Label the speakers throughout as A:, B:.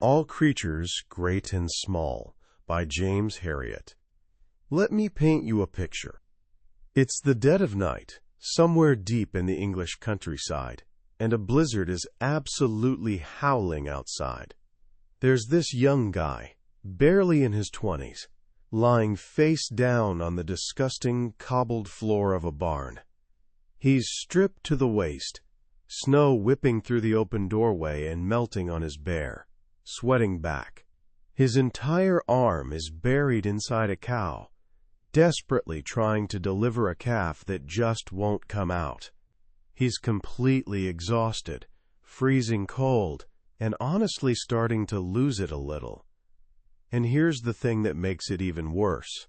A: All Creatures, Great and Small, by James Herriot. Let me paint you a picture. It's the dead of night, somewhere deep in the English countryside, and a blizzard is absolutely howling outside. There's this young guy, barely in his 20s, lying face down on the disgusting cobbled floor of a barn. He's stripped to the waist, snow whipping through the open doorway and melting on his bare, sweating back. His entire arm is buried inside a cow, desperately trying to deliver a calf that just won't come out. He's completely exhausted, freezing cold, and honestly starting to lose it a little. And here's the thing that makes it even worse.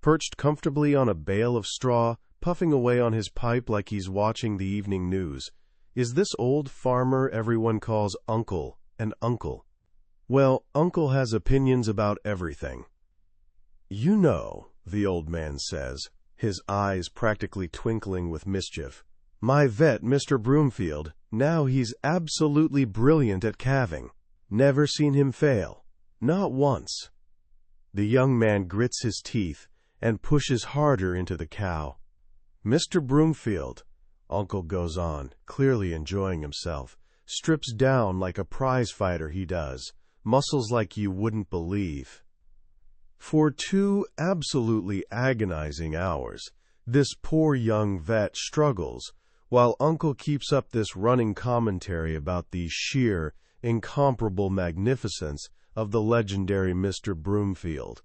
A: Perched comfortably on a bale of straw, puffing away on his pipe like he's watching the evening news, is this old farmer everyone calls Uncle and Uncle. Well, Uncle has opinions about everything. "You know," the old man says, his eyes practically twinkling with mischief, "my vet, Mr. Broomfield, now he's absolutely brilliant at calving. Never seen him fail. Not once." The young man grits his teeth and pushes harder into the cow. "Mr. Broomfield," Uncle goes on, clearly enjoying himself, "strips down like a prize fighter he does, muscles like you wouldn't believe." For 2 absolutely agonizing hours, this poor young vet struggles, while Uncle keeps up this running commentary about the sheer, incomparable magnificence of the legendary Mr. Broomfield.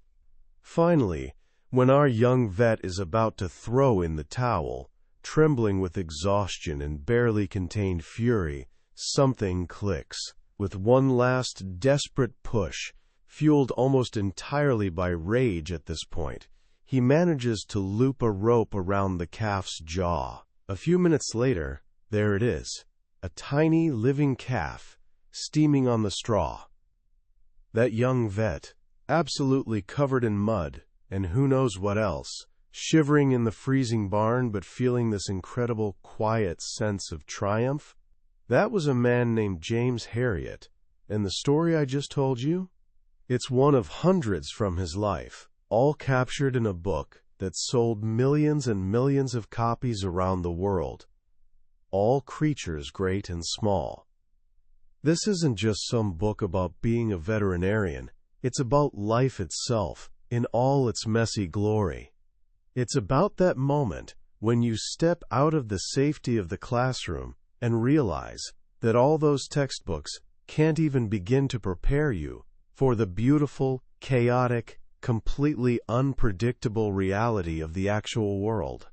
A: Finally, when our young vet is about to throw in the towel, trembling with exhaustion and barely contained fury, something clicks. With one last desperate push, fueled almost entirely by rage at this point, he manages to loop a rope around the calf's jaw. A few minutes later, there it is, a tiny living calf, steaming on the straw. That young vet, absolutely covered in mud, and who knows what else, shivering in the freezing barn but feeling this incredible quiet sense of triumph, that was a man named James Herriot, and the story I just told you? It's one of hundreds from his life, all captured in a book that sold millions and millions of copies around the world. All Creatures, Great and Small. This isn't just some book about being a veterinarian. It's about life itself, in all its messy glory. It's about that moment when you step out of the safety of the classroom and realize that all those textbooks can't even begin to prepare you for the beautiful, chaotic, completely unpredictable reality of the actual world.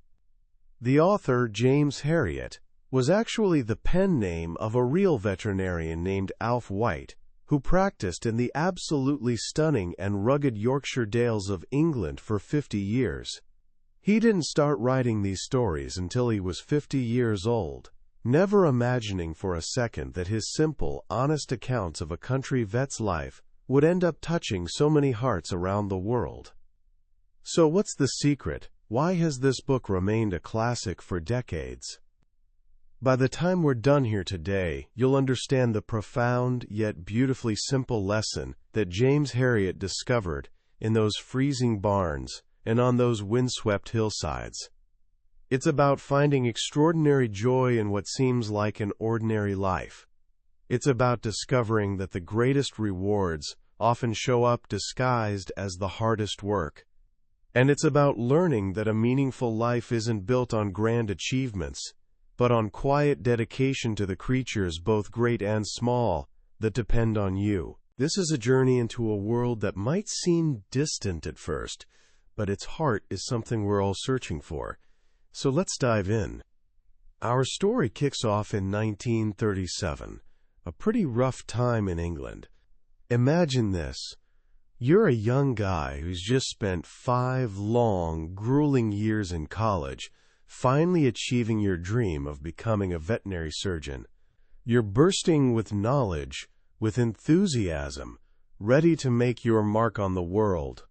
A: The author, James Herriot, was actually the pen name of a real veterinarian named Alfred Wight, who practiced in the absolutely stunning and rugged Yorkshire Dales of England for 50 years. He didn't start writing these stories until he was 50 years old, never imagining for a second that his simple, honest accounts of a country vet's life would end up touching so many hearts around the world. So what's the secret? Why has this book remained a classic for decades? By the time we're done here today, you'll understand the profound yet beautifully simple lesson that James Herriot discovered in those freezing barns and on those windswept hillsides. It's about finding extraordinary joy in what seems like an ordinary life. It's about discovering that the greatest rewards often show up disguised as the hardest work. And it's about learning that a meaningful life isn't built on grand achievements, but on quiet dedication to the creatures, both great and small, that depend on you. This is a journey into a world that might seem distant at first, but its heart is something we're all searching for. So let's dive in. Our story kicks off in 1937, a pretty rough time in England. Imagine this. You're a young guy who's just spent 5 long, grueling years in college, finally achieving your dream of becoming a veterinary surgeon. You're bursting with knowledge, with enthusiasm, ready to make your mark on the world.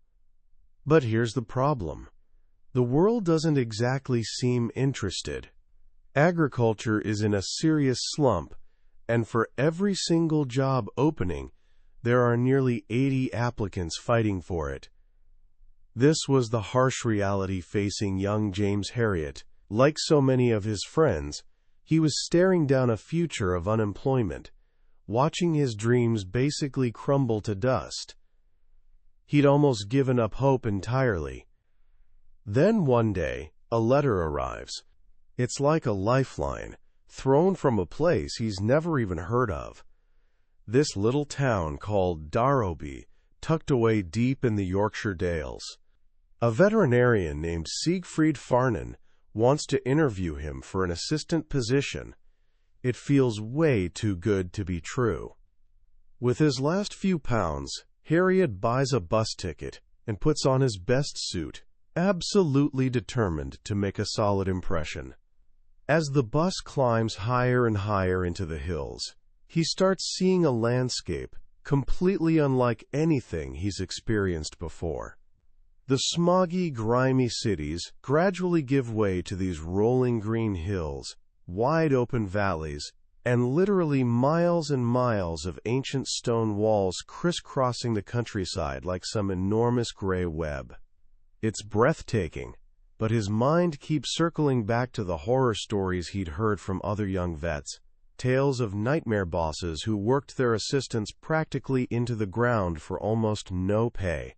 A: But here's the problem. The world doesn't exactly seem interested. Agriculture is in a serious slump, and for every single job opening, There are nearly 80 applicants fighting for it. This was the harsh reality facing young James Herriot. Like so many of his friends, he was staring down a future of unemployment, watching his dreams basically crumble to dust. He'd almost given up hope entirely. Then one day, a letter arrives. It's like a lifeline, thrown from a place he's never even heard of. This little town called Darrowby, tucked away deep in the Yorkshire Dales. A veterinarian named Siegfried Farnon wants to interview him for an assistant position. It feels way too good to be true. With his last few pounds, Herriot buys a bus ticket and puts on his best suit, absolutely determined to make a solid impression. As the bus climbs higher and higher into the hills, he starts seeing a landscape completely unlike anything he's experienced before. The smoggy, grimy cities gradually give way to these rolling green hills, wide-open valleys, and literally miles and miles of ancient stone walls crisscrossing the countryside like some enormous gray web. It's breathtaking, but his mind keeps circling back to the horror stories he'd heard from other young vets, tales of nightmare bosses who worked their assistants practically into the ground for almost no pay.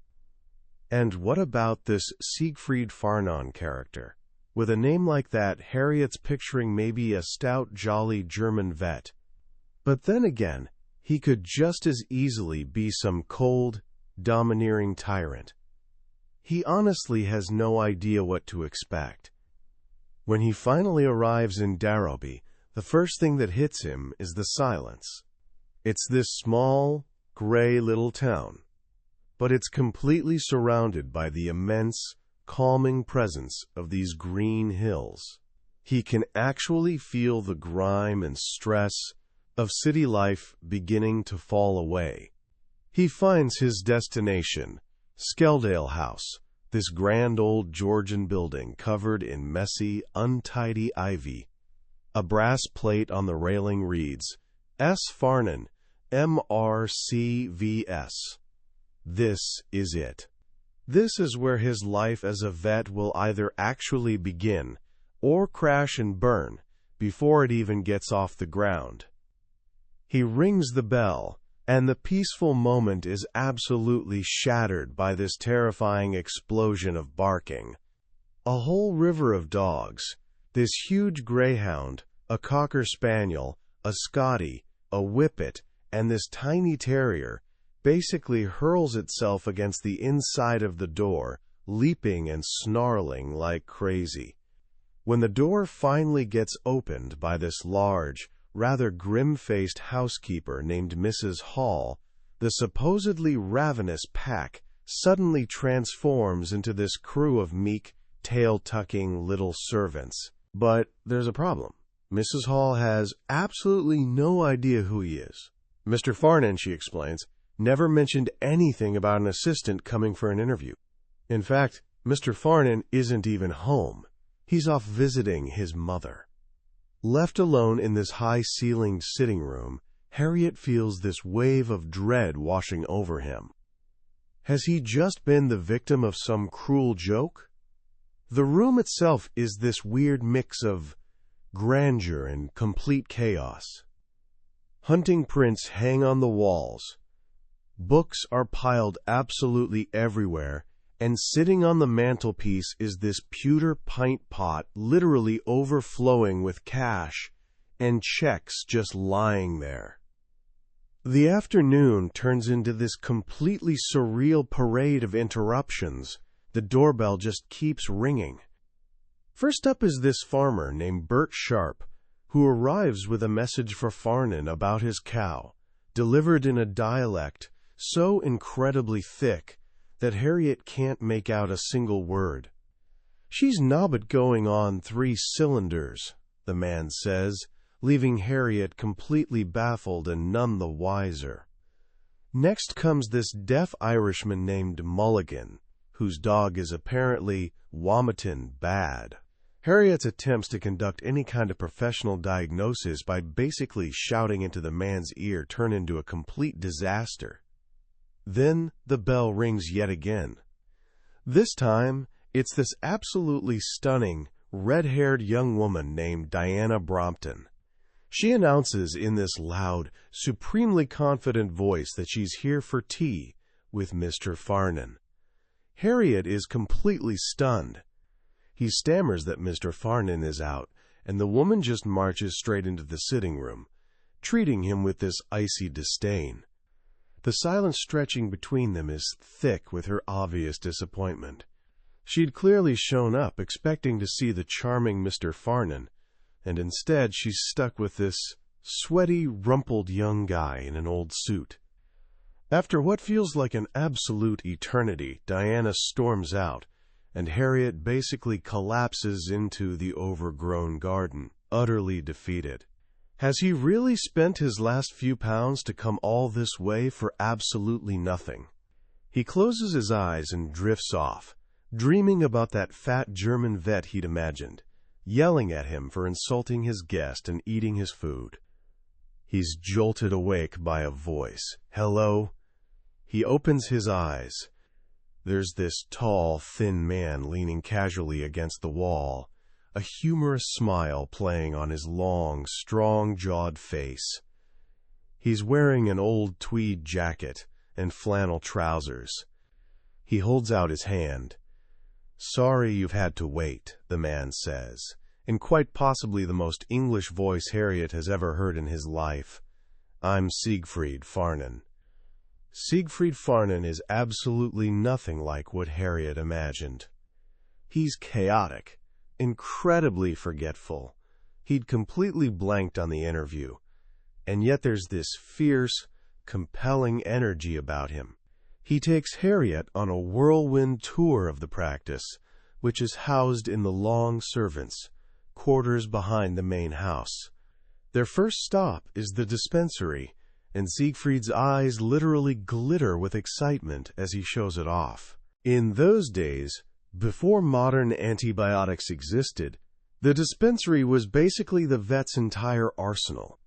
A: And what about this Siegfried Farnon character? With a name like that, Herriot's picturing maybe a stout, jolly German vet. But then again, he could just as easily be some cold, domineering tyrant. He honestly has no idea what to expect. When he finally arrives in Darrowby, the first thing that hits him is the silence. It's this small, gray little town, but it's completely surrounded by the immense, calming presence of these green hills. He can actually feel the grime and stress of city life beginning to fall away. He finds his destination, Skeldale House, this grand old Georgian building covered in messy, untidy ivy. A brass plate on the railing reads, S. Farnon, M.R.C.V.S. This is it. This is where his life as a vet will either actually begin or crash and burn before it even gets off the ground. He rings the bell, and the peaceful moment is absolutely shattered by this terrifying explosion of barking. A whole river of dogs, this huge greyhound, a cocker spaniel, a Scottie, a whippet, and this tiny terrier, basically hurls itself against the inside of the door, leaping and snarling like crazy. When the door finally gets opened by this large, rather grim-faced housekeeper named Mrs. Hall, the supposedly ravenous pack suddenly transforms into this crew of meek, tail-tucking little servants. But there's a problem. Mrs. Hall has absolutely no idea who he is. Mr. Farnon, she explains, never mentioned anything about an assistant coming for an interview. In fact, Mr. Farnon isn't even home. He's off visiting his mother. Left alone in this high-ceilinged sitting room, Herriot feels this wave of dread washing over him. Has he just been the victim of some cruel joke? The room itself is this weird mix of grandeur and complete chaos. Hunting prints hang on the walls. Books are piled absolutely everywhere, and sitting on the mantelpiece is this pewter pint pot literally overflowing with cash and checks just lying there. The afternoon turns into this completely surreal parade of interruptions. The doorbell just keeps ringing. First up is this farmer named Bert Sharp, who arrives with a message for Farnon about his cow, delivered in a dialect so incredibly thick that Herriot can't make out a single word. She's nobbut going on 3 cylinders, the man says, leaving Herriot completely baffled and none the wiser. Next comes this deaf Irishman named Mulligan, whose dog is apparently Wommatin bad. Herriot's attempts to conduct any kind of professional diagnosis by basically shouting into the man's ear turn into a complete disaster. Then the bell rings yet again. This time, it's this absolutely stunning, red-haired young woman named Diana Brompton. She announces in this loud, supremely confident voice that she's here for tea with Mr. Farnon. Herriot is completely stunned. He stammers that Mr. Farnon is out, and the woman just marches straight into the sitting room, treating him with this icy disdain. The silence stretching between them is thick with her obvious disappointment. She'd clearly shown up expecting to see the charming Mr. Farnon, and instead she's stuck with this sweaty, rumpled young guy in an old suit. After what feels like an absolute eternity, Diana storms out, and Herriot basically collapses into the overgrown garden, utterly defeated. Has he really spent his last few pounds to come all this way for absolutely nothing? He closes his eyes and drifts off, dreaming about that fat German vet he'd imagined, yelling at him for insulting his guest and eating his food. He's jolted awake by a voice. Hello? He opens his eyes. There's this tall, thin man leaning casually against the wall, a humorous smile playing on his long, strong-jawed face. He's wearing an old tweed jacket and flannel trousers. He holds out his hand. "Sorry you've had to wait," the man says, in quite possibly the most English voice Herriot has ever heard in his life. "I'm Siegfried Farnon." Siegfried Farnon is absolutely nothing like what Herriot imagined. He's chaotic, incredibly forgetful. He'd completely blanked on the interview, and yet there's this fierce, compelling energy about him. He takes Herriot on a whirlwind tour of the practice, which is housed in the long servants' quarters behind the main house. Their first stop is the dispensary, and Siegfried's eyes literally glitter with excitement as he shows it off. In those days, before modern antibiotics existed, the dispensary was basically the vet's entire arsenal.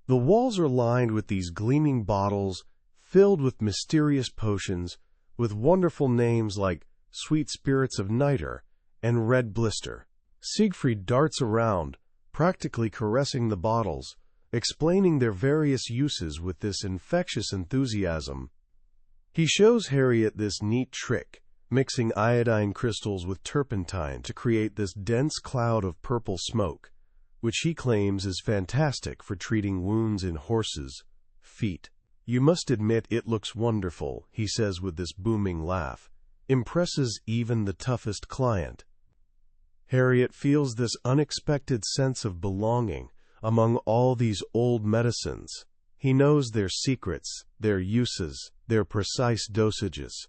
A: The walls are lined with these gleaming bottles filled with mysterious potions with wonderful names like Sweet Spirits of Nitre and Red Blister. Siegfried darts around, practically caressing the bottles, explaining their various uses with this infectious enthusiasm. He shows Herriot this neat trick, mixing iodine crystals with turpentine to create this dense cloud of purple smoke, which he claims is fantastic for treating wounds in horses' feet. "You must admit it looks wonderful," he says with this booming laugh. "Impresses even the toughest client." Herriot feels this unexpected sense of belonging among all these old medicines. He knows their secrets, their uses, their precise dosages.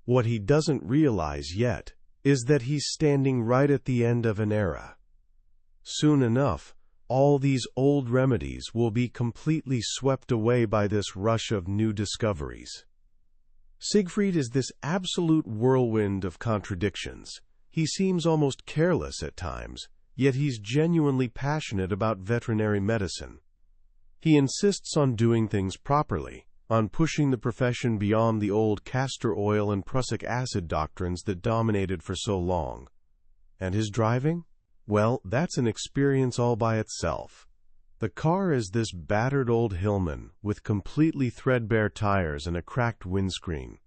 A: What he doesn't realize yet is that he's standing right at the end of an era. Soon enough, all these old remedies will be completely swept away by this rush of new discoveries. Siegfried is this absolute whirlwind of contradictions. He seems almost careless at times, yet he's genuinely passionate about veterinary medicine. He insists on doing things properly, on pushing the profession beyond the old castor oil and prussic acid doctrines that dominated for so long. And his driving? Well, that's an experience all by itself. The car is this battered old Hillman with completely threadbare tires and a cracked windscreen.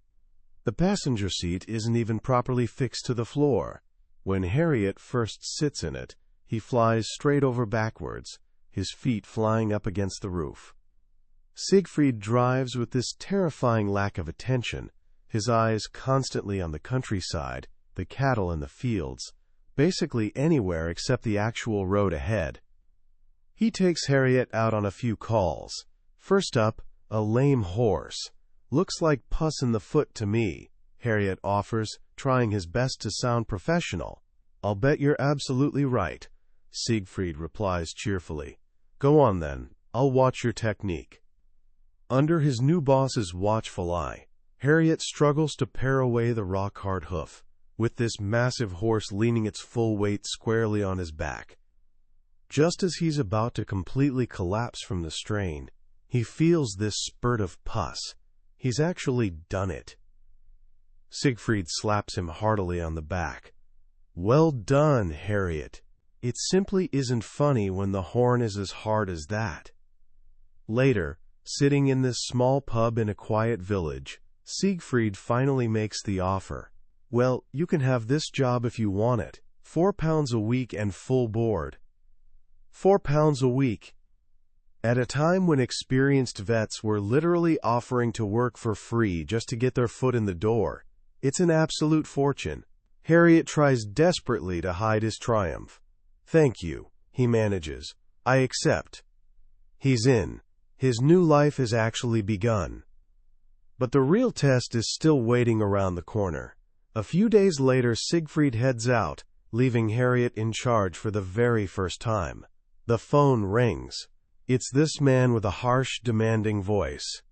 A: The passenger seat isn't even properly fixed to the floor. When Herriot first sits in it, he flies straight over backwards, his feet flying up against the roof. Siegfried drives with this terrifying lack of attention, his eyes constantly on the countryside, the cattle in the fields, basically anywhere except the actual road ahead. He takes Herriot out on a few calls. First up, a lame horse. "Looks like pus in the foot to me," Herriot offers, trying his best to sound professional. "I'll bet you're absolutely right," Siegfried replies cheerfully. "Go on then, I'll watch your technique." Under his new boss's watchful eye, Herriot struggles to pare away the rock-hard hoof, with this massive horse leaning its full weight squarely on his back. Just as he's about to completely collapse from the strain, he feels this spurt of pus, He's actually done it. Siegfried slaps him heartily on the back. Well done, Herriot. It simply isn't funny when the horn is as hard as that. Later, sitting in this small pub in a quiet village, Siegfried finally makes the offer. Well, you can have this job if you want it. £4 a week and full board. £4 a week. At a time when experienced vets were literally offering to work for free just to get their foot in the door, it's an absolute fortune. Herriot tries desperately to hide his triumph. Thank you, he manages. I accept. He's in. His new life has actually begun. But the real test is still waiting around the corner. A few days later, Siegfried heads out, leaving Herriot in charge for the very first time. The phone rings. It's this man with a harsh, demanding voice.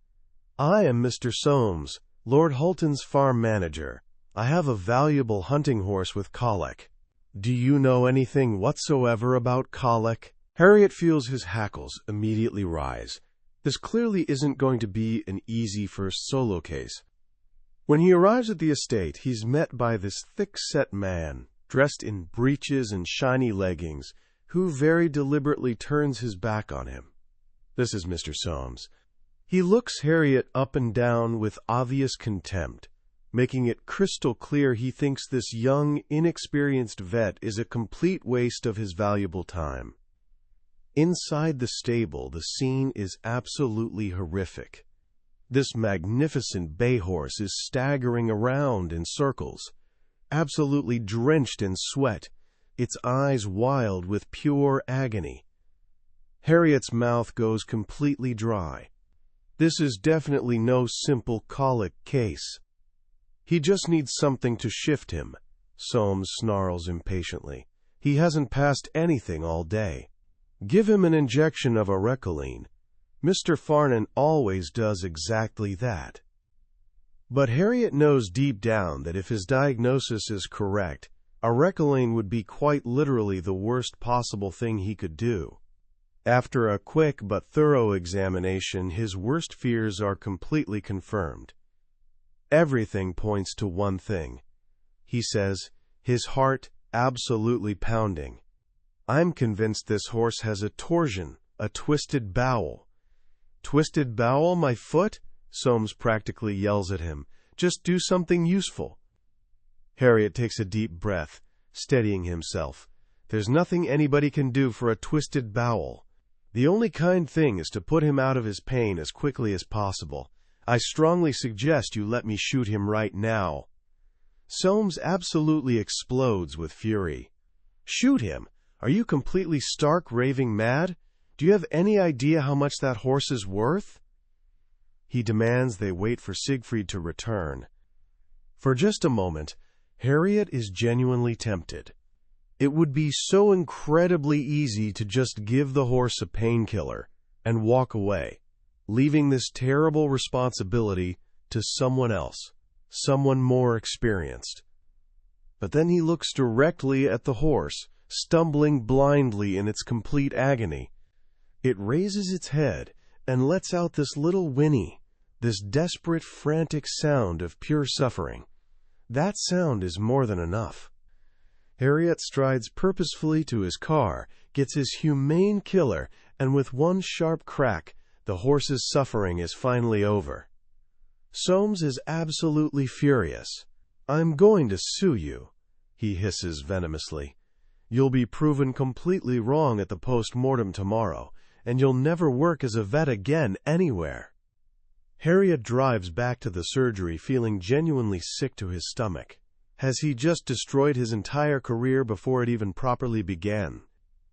A: I am Mr. Soames, Lord Hulton's farm manager. I have a valuable hunting horse with colic. Do you know anything whatsoever about colic? Herriot feels his hackles immediately rise. This clearly isn't going to be an easy first solo case. When he arrives at the estate, he's met by this thick-set man, dressed in breeches and shiny leggings, who very deliberately turns his back on him. This is Mr. Soames. He looks Herriot up and down with obvious contempt, making it crystal clear he thinks this young, inexperienced vet is a complete waste of his valuable time. Inside the stable, the scene is absolutely horrific. This magnificent bay horse is staggering around in circles, absolutely drenched in sweat, its eyes wild with pure agony. Herriot's mouth goes completely dry. This is definitely no simple colic case. He just needs something to shift him, Soames snarls impatiently. He hasn't passed anything all day. Give him an injection of arecoline. Mr. Farnon always does exactly that. But Herriot knows deep down that if his diagnosis is correct, arecoline would be quite literally the worst possible thing he could do. After a quick but thorough examination, his worst fears are completely confirmed. Everything points to one thing. He says, his heart absolutely pounding. I'm convinced this horse has a torsion, a twisted bowel. Twisted bowel, my foot? Soames practically yells at him. Just do something useful. Herriot takes a deep breath, steadying himself. There's nothing anybody can do for a twisted bowel. The only kind thing is to put him out of his pain as quickly as possible. I strongly suggest you let me shoot him right now. Soames absolutely explodes with fury. Shoot him? Are you completely stark raving mad? Do you have any idea how much that horse is worth? He demands they wait for Siegfried to return. For just a moment, Herriot is genuinely tempted. It would be so incredibly easy to just give the horse a painkiller and walk away, leaving this terrible responsibility to someone else, someone more experienced. But then he looks directly at the horse, stumbling blindly in its complete agony. It raises its head and lets out this little whinny, this desperate, frantic sound of pure suffering. That sound is more than enough. Herriot strides purposefully to his car, gets his humane killer, and with one sharp crack, the horse's suffering is finally over. Soames is absolutely furious. I'm going to sue you, he hisses venomously. You'll be proven completely wrong at the post-mortem tomorrow, and you'll never work as a vet again anywhere. Herriot drives back to the surgery feeling genuinely sick to his stomach. Has he just destroyed his entire career before it even properly began?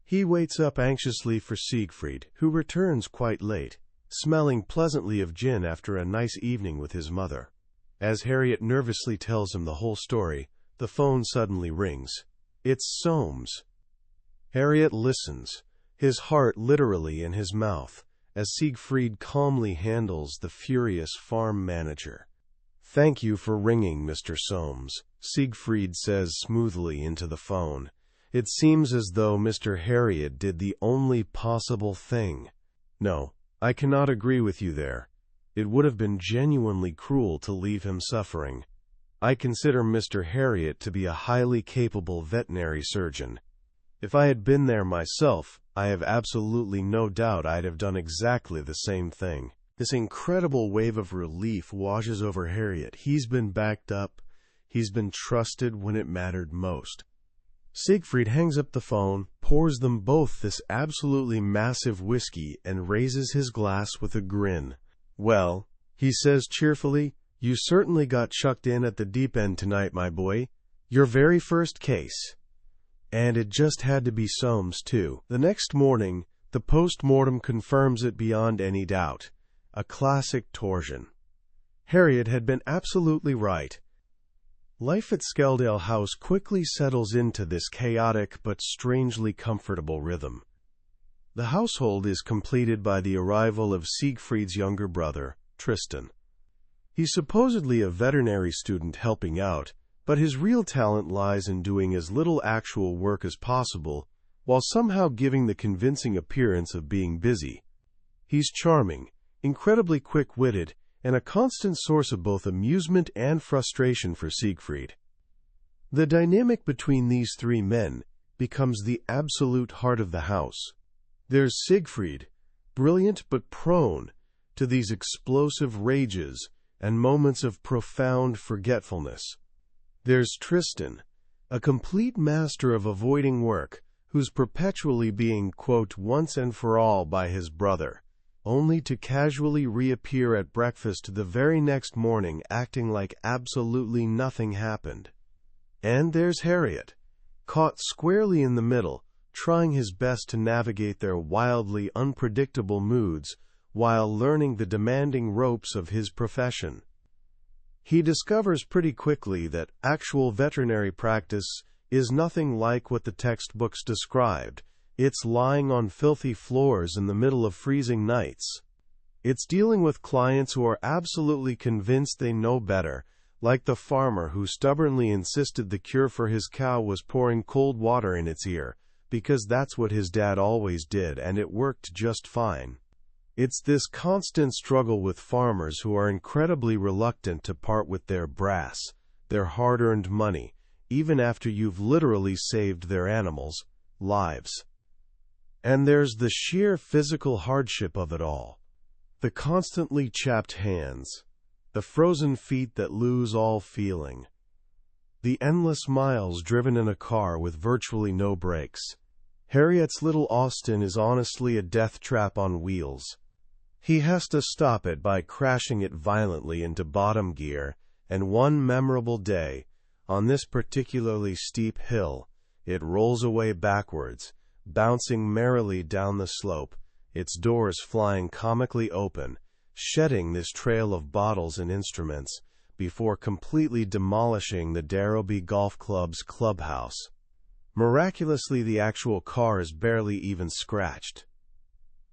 A: He waits up anxiously for Siegfried, who returns quite late, smelling pleasantly of gin after a nice evening with his mother. As Herriot nervously tells him the whole story, the phone suddenly rings. It's Soames. Herriot listens, his heart literally in his mouth, as Siegfried calmly handles the furious farm manager. Thank you for ringing, Mr. Soames, Siegfried says smoothly into the phone. It seems as though Mr. Herriot did the only possible thing. No, I cannot agree with you there. It would have been genuinely cruel to leave him suffering. I consider Mr. Herriot to be a highly capable veterinary surgeon. If I had been there myself, I have absolutely no doubt I'd have done exactly the same thing. This incredible wave of relief washes over Herriot. He's been backed up. He's been trusted when it mattered most. Siegfried hangs up the phone, pours them both this absolutely massive whiskey, and raises his glass with a grin. "Well," he says cheerfully, "you certainly got chucked in at the deep end tonight, my boy. Your very first case. And it just had to be Soames, too." The next morning, the post-mortem confirms it beyond any doubt. A classic torsion. Herriot had been absolutely right. Life at Skeldale House quickly settles into this chaotic but strangely comfortable rhythm. The household is completed by the arrival of Siegfried's younger brother, Tristan. He's supposedly a veterinary student helping out, but his real talent lies in doing as little actual work as possible, while somehow giving the convincing appearance of being busy. He's charming, incredibly quick-witted, and a constant source of both amusement and frustration for Siegfried. The dynamic between these three men becomes the absolute heart of the house. There's Siegfried, brilliant but prone to these explosive rages and moments of profound forgetfulness. There's Tristan, a complete master of avoiding work, who's perpetually being, quote, once and for all by his brother, only to casually reappear at breakfast the very next morning acting like absolutely nothing happened. And there's Herriot, caught squarely in the middle, trying his best to navigate their wildly unpredictable moods while learning the demanding ropes of his profession. He discovers pretty quickly that actual veterinary practice is nothing like what the textbooks described. It's lying on filthy floors in the middle of freezing nights. It's dealing with clients who are absolutely convinced they know better, like the farmer who stubbornly insisted the cure for his cow was pouring cold water in its ear, because that's what his dad always did and it worked just fine. It's this constant struggle with farmers who are incredibly reluctant to part with their brass, their hard-earned money, even after you've literally saved their animals' lives. And there's the sheer physical hardship of it all. The constantly chapped hands, the frozen feet that lose all feeling, the endless miles driven in a car with virtually no brakes. Herriot's little Austin is honestly a death trap on wheels. He has to stop it by crashing it violently into bottom gear, and one memorable day, on this particularly steep hill, it rolls away backwards, bouncing merrily down the slope, its doors flying comically open, shedding this trail of bottles and instruments, before completely demolishing the Darrowby Golf Club's clubhouse. Miraculously, the actual car is barely even scratched.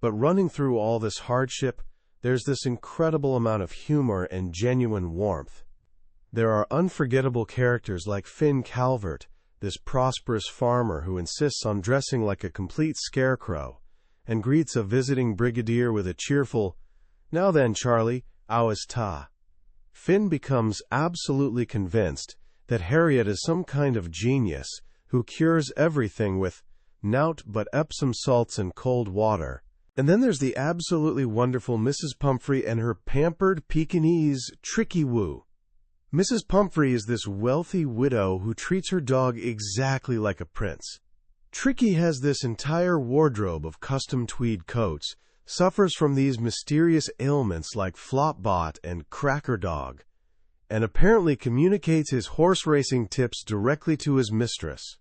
A: But running through all this hardship, there's this incredible amount of humor and genuine warmth. There are unforgettable characters like Finn Calvert, this prosperous farmer who insists on dressing like a complete scarecrow, and greets a visiting brigadier with a cheerful, "Now then, Charlie, how is ta?" Finn becomes absolutely convinced that Herriot is some kind of genius who cures everything with nout but Epsom salts and cold water. And then there's the absolutely wonderful Mrs. Pumphrey and her pampered Pekingese, Tricki Woo. Mrs. Pumphrey is this wealthy widow who treats her dog exactly like a prince. Tricki has this entire wardrobe of custom tweed coats, suffers from these mysterious ailments like Flopbot and Cracker Dog, and apparently communicates his horse racing tips directly to his mistress.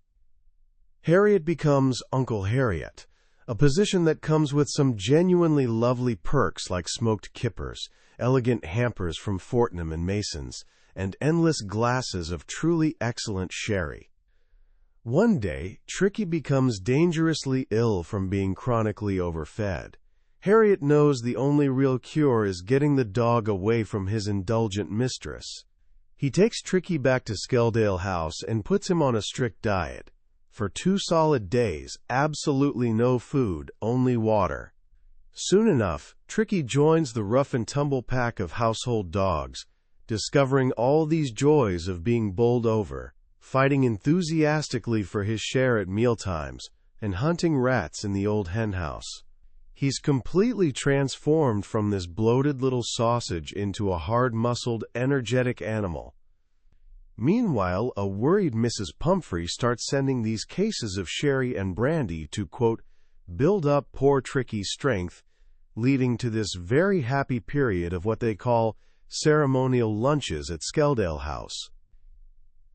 A: Herriot becomes Uncle Herriot, a position that comes with some genuinely lovely perks like smoked kippers, elegant hampers from Fortnum and Mason's, and endless glasses of truly excellent sherry. One day, Tricki becomes dangerously ill from being chronically overfed. Herriot knows the only real cure is getting the dog away from his indulgent mistress. He takes Tricki back to Skeldale House and puts him on a strict diet. For 2 solid days, absolutely no food, only water. Soon enough, Tricki joins the rough-and-tumble pack of household dogs, discovering all these joys of being bowled over, fighting enthusiastically for his share at mealtimes, and hunting rats in the old henhouse. He's completely transformed from this bloated little sausage into a hard-muscled, energetic animal. Meanwhile, a worried Mrs. Pumphrey starts sending these cases of sherry and brandy to, quote, build up poor Tricki's strength, leading to this very happy period of what they call ceremonial lunches at Skeldale House.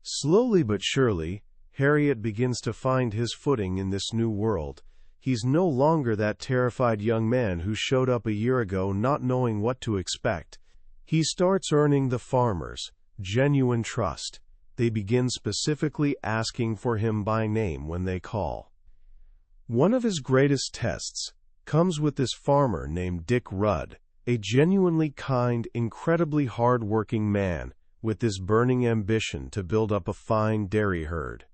A: Slowly but surely, Herriot begins to find his footing in this new world. He's no longer that terrified young man who showed up a year ago not knowing what to expect. He starts earning the farmers' genuine trust. They begin specifically asking for him by name when they call. One of his greatest tests comes with this farmer named Dick Rudd, a genuinely kind, incredibly hard-working man with this burning ambition to build up a fine dairy herd.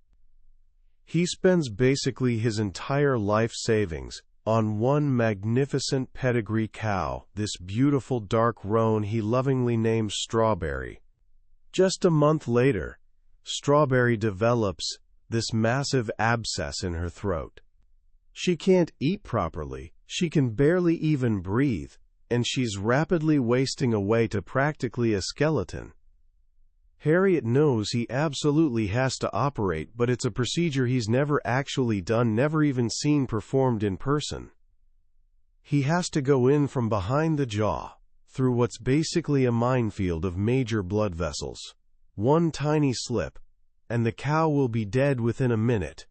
A: He spends basically his entire life savings on one magnificent pedigree cow, this beautiful dark roan he lovingly names Strawberry. Just a month later, Strawberry develops this massive abscess in her throat. She can't eat properly, she can barely even breathe, and she's rapidly wasting away to practically a skeleton. Herriot knows he absolutely has to operate, but it's a procedure he's never actually done, never even seen performed in person. He has to go in from behind the jaw, through what's basically a minefield of major blood vessels. One tiny slip, and the cow will be dead within a minute.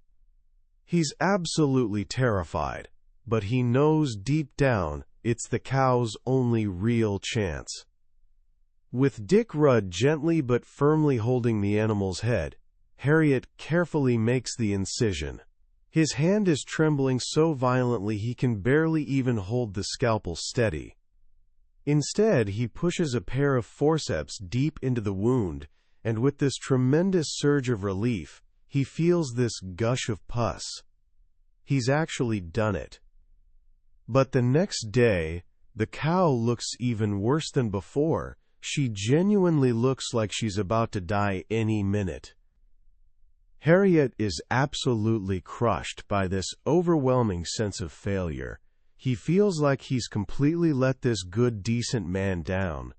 A: He's absolutely terrified, but he knows deep down it's the cow's only real chance. With Dick Rudd gently but firmly holding the animal's head, Herriot carefully makes the incision. His hand is trembling so violently he can barely even hold the scalpel steady. Instead, he pushes a pair of forceps deep into the wound, and with this tremendous surge of relief, he feels this gush of pus. He's actually done it. But the next day, the cow looks even worse than before. She genuinely looks like she's about to die any minute. Herriot is absolutely crushed by this overwhelming sense of failure. He feels like he's completely let this good, decent man down.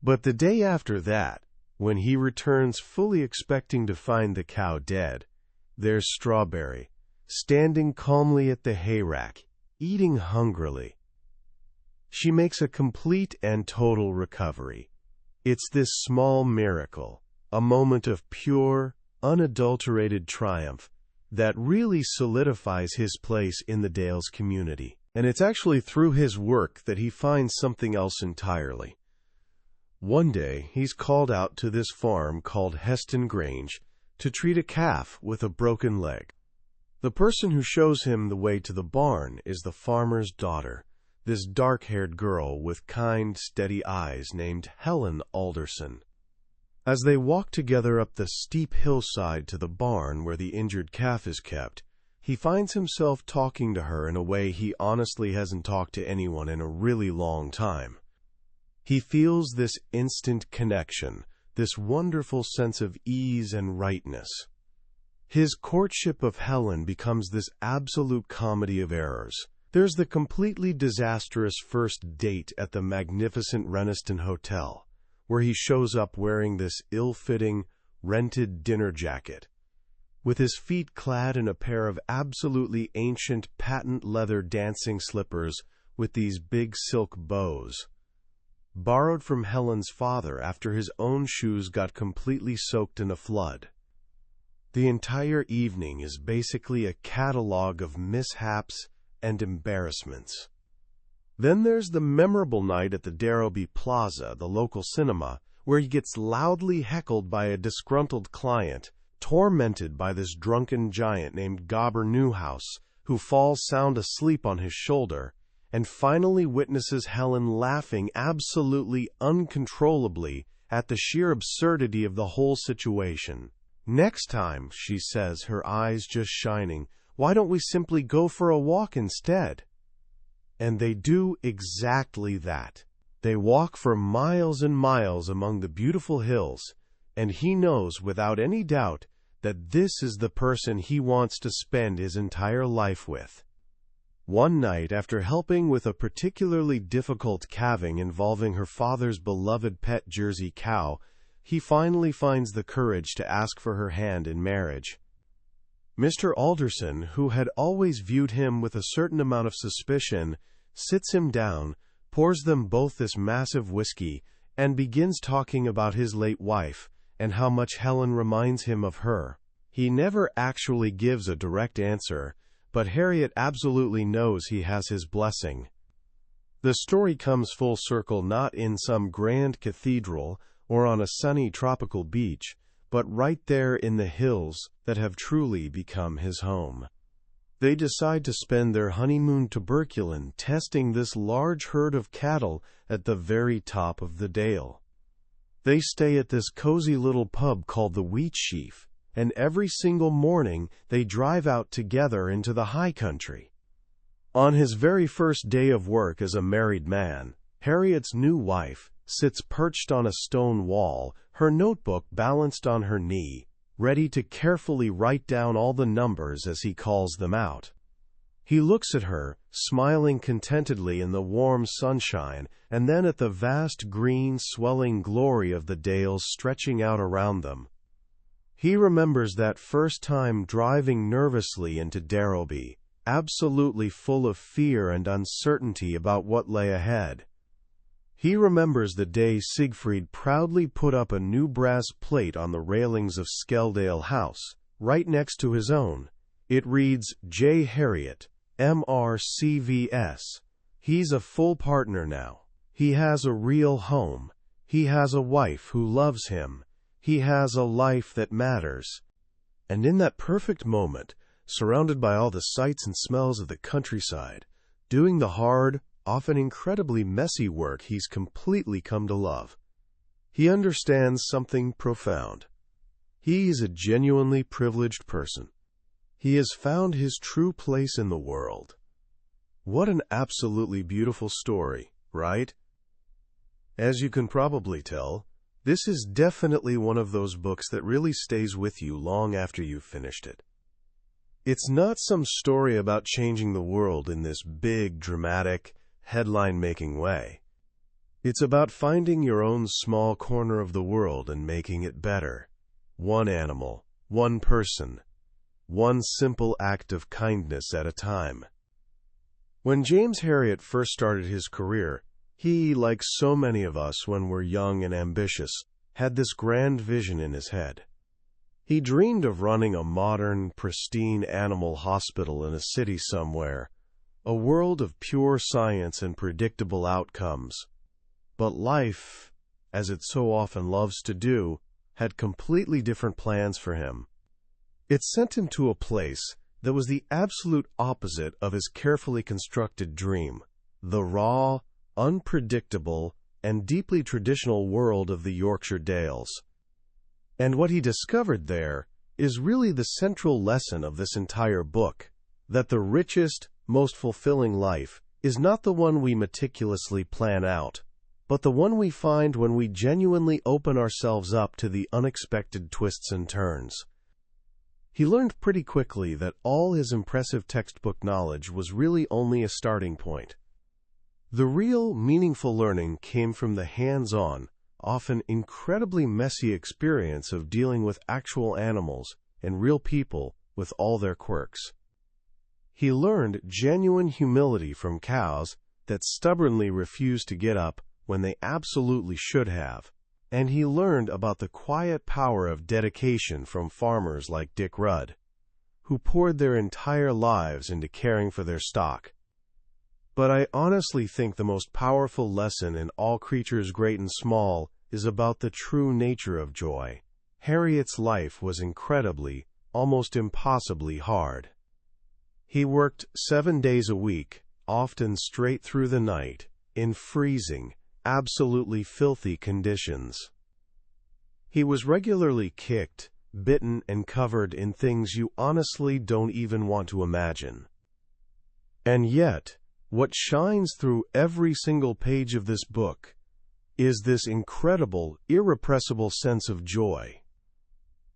A: But the day after that, when he returns fully expecting to find the cow dead, there's Strawberry, standing calmly at the hayrack, eating hungrily. She makes a complete and total recovery. It's this small miracle, a moment of pure, unadulterated triumph, that really solidifies his place in the Dales community. And it's actually through his work that he finds something else entirely. One day, he's called out to this farm called Heston Grange to treat a calf with a broken leg. The person who shows him the way to the barn is the farmer's daughter, this dark-haired girl with kind, steady eyes named Helen Alderson. As they walk together up the steep hillside to the barn where the injured calf is kept, he finds himself talking to her in a way he honestly hasn't talked to anyone in a really long time. He feels this instant connection, this wonderful sense of ease and rightness. His courtship of Helen becomes this absolute comedy of errors. There's the completely disastrous first date at the magnificent Reniston Hotel, where he shows up wearing this ill-fitting, rented dinner jacket, with his feet clad in a pair of absolutely ancient patent leather dancing slippers with these big silk bows, borrowed from Helen's father after his own shoes got completely soaked in a flood. The entire evening is basically a catalogue of mishaps and embarrassments. Then there's the memorable night at the Darrowby Plaza, the local cinema, where he gets loudly heckled by a disgruntled client, tormented by this drunken giant named Gobber Newhouse, who falls sound asleep on his shoulder, and finally witnesses Helen laughing absolutely uncontrollably at the sheer absurdity of the whole situation. "Next time," she says, her eyes just shining, "why don't we simply go for a walk instead?" And they do exactly that. They walk for miles and miles among the beautiful hills, and he knows without any doubt that this is the person he wants to spend his entire life with. One night, after helping with a particularly difficult calving involving her father's beloved pet Jersey cow, he finally finds the courage to ask for her hand in marriage. Mr. Alderson, who had always viewed him with a certain amount of suspicion, sits him down, pours them both this massive whiskey, and begins talking about his late wife, and how much Helen reminds him of her. He never actually gives a direct answer, but Herriot absolutely knows he has his blessing. The story comes full circle not in some grand cathedral or on a sunny tropical beach, but right there in the hills that have truly become his home. They decide to spend their honeymoon tuberculin testing this large herd of cattle at the very top of the dale. They stay at this cozy little pub called the Wheat Sheaf, and every single morning they drive out together into the high country. On his very first day of work as a married man, Herriot's new wife sits perched on a stone wall, her notebook balanced on her knee, ready to carefully write down all the numbers as he calls them out. He looks at her, smiling contentedly in the warm sunshine, and then at the vast green, swelling glory of the dales stretching out around them. He remembers that first time driving nervously into Darrowby, absolutely full of fear and uncertainty about what lay ahead. He remembers the day Siegfried proudly put up a new brass plate on the railings of Skeldale House, right next to his own. It reads, J. Herriot, MRCVS. He's a full partner now. He has a real home. He has a wife who loves him. He has a life that matters. And in that perfect moment, surrounded by all the sights and smells of the countryside, doing the hard, often incredibly messy work he's completely come to love, he understands something profound. He's a genuinely privileged person. He has found his true place in the world. What an absolutely beautiful story, right? As you can probably tell, this is definitely one of those books that really stays with you long after you've finished it. It's not some story about changing the world in this big, dramatic, headline-making way. It's about finding your own small corner of the world and making it better. One animal, one person, one simple act of kindness at a time. When James Herriot first started his career, he, like so many of us when we're young and ambitious, had this grand vision in his head. He dreamed of running a modern, pristine animal hospital in a city somewhere, a world of pure science and predictable outcomes. But life, as it so often loves to do, had completely different plans for him. It sent him to a place that was the absolute opposite of his carefully constructed dream, the raw, unpredictable, and deeply traditional world of the Yorkshire Dales. And what he discovered there is really the central lesson of this entire book, that the richest, most fulfilling life is not the one we meticulously plan out, but the one we find when we genuinely open ourselves up to the unexpected twists and turns. He learned pretty quickly that all his impressive textbook knowledge was really only a starting point. The real, meaningful learning came from the hands-on, often incredibly messy experience of dealing with actual animals and real people with all their quirks. He learned genuine humility from cows that stubbornly refused to get up when they absolutely should have, and he learned about the quiet power of dedication from farmers like Dick Rudd, who poured their entire lives into caring for their stock. But I honestly think the most powerful lesson in All Creatures Great and Small is about the true nature of joy. Herriot's life was incredibly, almost impossibly hard. He worked 7 days a week, often straight through the night, in freezing, absolutely filthy conditions. He was regularly kicked, bitten, and covered in things you honestly don't even want to imagine. And yet, What shines through every single page of this book is this incredible, irrepressible sense of joy.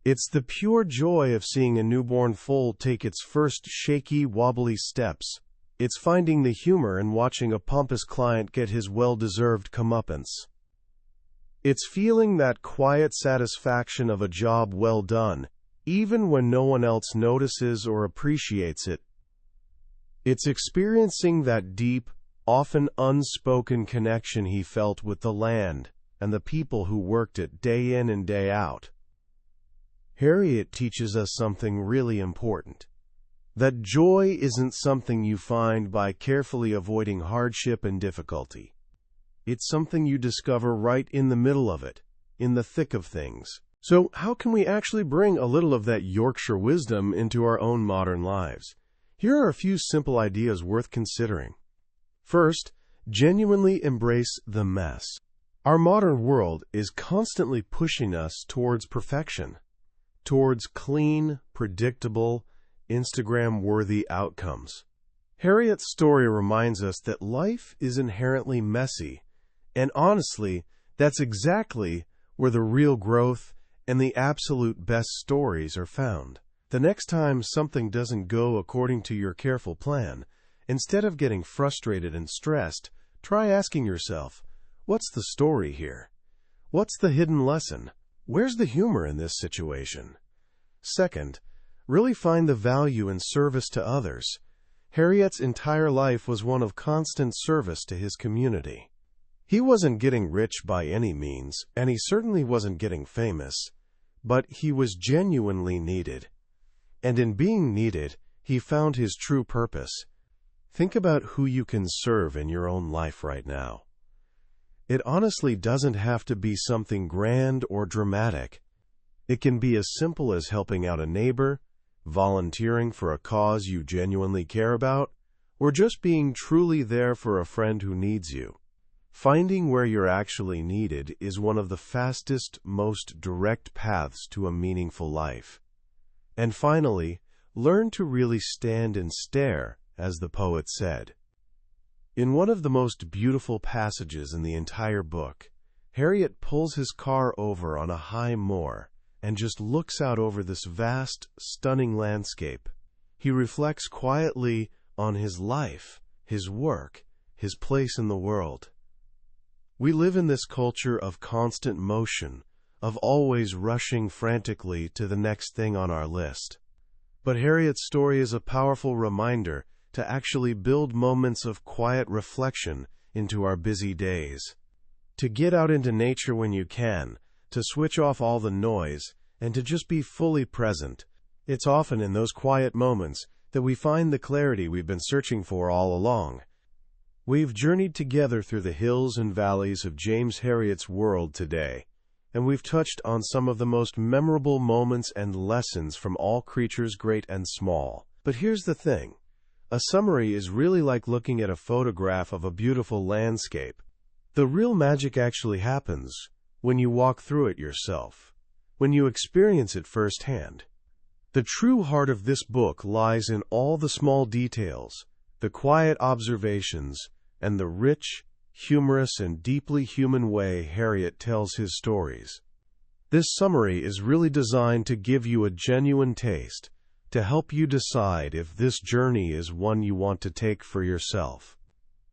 A: It's the pure joy of seeing a newborn foal take its first shaky, wobbly steps. It's finding the humor in watching a pompous client get his well-deserved comeuppance. It's feeling that quiet satisfaction of a job well done, even when no one else notices or appreciates it. It's experiencing that deep, often unspoken connection he felt with the land and the people who worked it day in and day out. Herriot teaches us something really important. That joy isn't something you find by carefully avoiding hardship and difficulty. It's something you discover right in the middle of it, in the thick of things. So, how can we actually bring a little of that Yorkshire wisdom into our own modern lives? Here are a few simple ideas worth considering. First, genuinely embrace the mess. Our modern world is constantly pushing us towards perfection, towards clean, predictable, Instagram-worthy outcomes. Herriot's story reminds us that life is inherently messy, and honestly, that's exactly where the real growth and the absolute best stories are found. The next time something doesn't go according to your careful plan, instead of getting frustrated and stressed, try asking yourself, what's the story here? What's the hidden lesson? Where's the humor in this situation? Second, really find the value in service to others. Herriot's entire life was one of constant service to his community. He wasn't getting rich by any means, and he certainly wasn't getting famous, but he was genuinely needed. And in being needed, he found his true purpose. Think about who you can serve in your own life right now. It honestly doesn't have to be something grand or dramatic. It can be as simple as helping out a neighbor, volunteering for a cause you genuinely care about, or just being truly there for a friend who needs you. Finding where you're actually needed is one of the fastest, most direct paths to a meaningful life. And finally, learn to really stand and stare, as the poet said. In one of the most beautiful passages in the entire book, Herriot pulls his car over on a high moor and just looks out over this vast, stunning landscape. He reflects quietly on his life, his work, his place in the world. We live in this culture of constant motion, of always rushing frantically to the next thing on our list. But Herriot's story is a powerful reminder to actually build moments of quiet reflection into our busy days. To get out into nature when you can, to switch off all the noise, and to just be fully present. It's often in those quiet moments that we find the clarity we've been searching for all along. We've journeyed together through the hills and valleys of James Herriot's world today, and we've touched on some of the most memorable moments and lessons from all creatures great and small. But here's the thing. A summary is really like looking at a photograph of a beautiful landscape. The real magic actually happens when you walk through it yourself, when you experience it firsthand. The true heart of this book lies in all the small details, the quiet observations, and the rich, humorous, and deeply human way Herriot tells his stories. This summary is really designed to give you a genuine taste, to help you decide if this journey is one you want to take for yourself.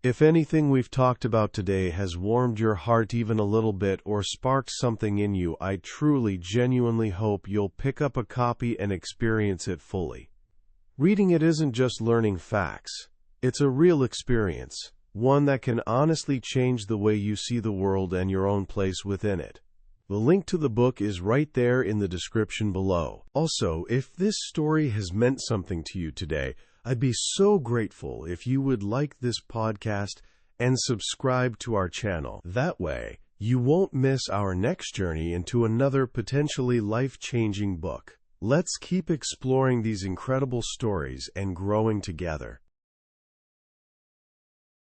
A: If anything we've talked about today has warmed your heart even a little bit or sparked something in you, I truly, genuinely hope you'll pick up a copy and experience it fully. Reading it isn't just learning facts. It's a real experience, one that can honestly change the way you see the world and your own place within it. The link to the book is right there in the description below. Also, if this story has meant something to you today, I'd be so grateful if you would like this podcast and subscribe to our channel. That way, you won't miss our next journey into another potentially life-changing book. Let's keep exploring these incredible stories and growing together.